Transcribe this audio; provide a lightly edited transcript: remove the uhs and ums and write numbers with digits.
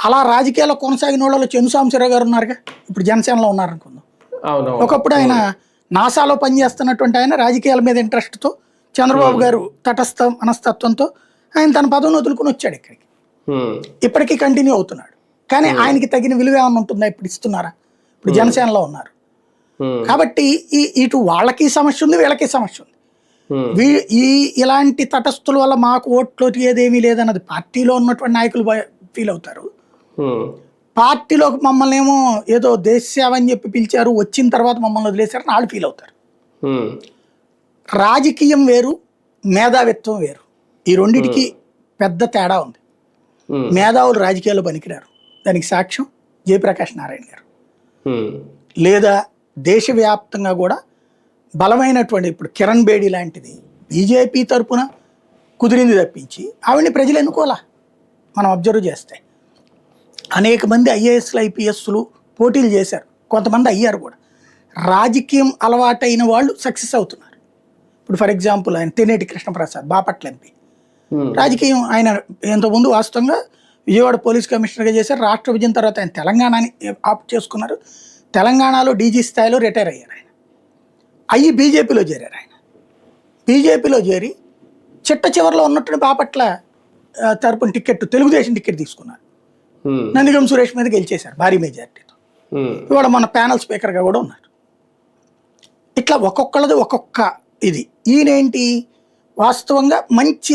అలా రాజకీయాల్లో కొనసాగిన వాళ్ళలో చంద్రశేఖరరావు గారు ఉన్నారుగా, ఇప్పుడు జనసేనలో ఉన్నారనుకుందాం. ఒకప్పుడు ఆయన నాసాలో పనిచేస్తున్నటువంటి ఆయన రాజకీయాల మీద ఇంట్రెస్ట్తో చంద్రబాబు గారు తటస్థ మనస్తత్వంతో ఆయన తన పదవిని వదులుకుని వచ్చాడు ఇక్కడికి. ఇప్పటికీ కంటిన్యూ అవుతున్నాడు. కానీ ఆయనకి తగిన విలువ ఏమన్నా ఉంటుందా? ఇప్పుడు ఇస్తున్నారా? ఇప్పుడు జనసేనలో ఉన్నారు కాబట్టి ఇటు వాళ్ళకి సమస్య ఉంది, వీళ్ళకి సమస్య ఉంది. ఇలాంటి తటస్థుల వల్ల మాకు ఓట్లు ఏదేమీ లేదన్నది పార్టీలో ఉన్నటువంటి నాయకులు ఫీల్ అవుతారు. పార్టీలో మమ్మల్ని ఏమో ఏదో దేశ సేవ అని చెప్పి పిలిచారు, వచ్చిన తర్వాత మమ్మల్ని వదిలేశారని వాళ్ళు ఫీల్ అవుతారు. రాజకీయం వేరు, మేధావిత్వం వేరు. ఈ రెండిటికి పెద్ద తేడా ఉంది. మేధావులు రాజకీయాల్లో పనికిరారు. దానికి సాక్ష్యం జయప్రకాష్ నారాయణ గారు. లేదా దేశవ్యాప్తంగా కూడా బలమైనటువంటి ఇప్పుడు కిరణ్ బేడి లాంటిది బీజేపీ తరపున కుదిరింది తప్పించి ఆవిడని ప్రజలు ఎన్నుకోలా. మనం అబ్జర్వ్ చేస్తే అనేక మంది ఐఏఎస్లు ఐపీఎస్లు పోటీలు చేశారు, కొంతమంది అయ్యారు కూడా. రాజకీయం అలవాటైన వాళ్ళు సక్సెస్ అవుతున్నారు. ఇప్పుడు ఫర్ ఎగ్జాంపుల్ ఆయన తెనేటి కృష్ణప్రసాద్ బాపట్ల ఎంపీ. రాజకీయం ఆయన ఇంతకుముందు వాస్తవంగా విజయవాడ పోలీస్ కమిషనర్గా చేశారు. రాష్ట్ర విభజన తర్వాత ఆయన తెలంగాణని ఆప్ట్ చేసుకున్నారు. తెలంగాణలో డీజీ స్థాయిలో రిటైర్ అయ్యారు ఆయన. అయ్యి బీజేపీలో చేరారు ఆయన. బీజేపీలో చేరి చిట్ట చివరిలో ఉన్నట్టు బాపట్ల తరపున తెలుగుదేశం టికెట్ తీసుకున్నారు. నందిగం సురేష్ మీద గెలిచేశారు భారీ మెజారిటీతో. ఇవాళ మన ప్యానల్ స్పీకర్గా కూడా ఉన్నారు. ఇట్లా ఒక్కొక్కళ్ళది ఒక్కొక్క ఇది. ఈయనేంటి వాస్తవంగా మంచి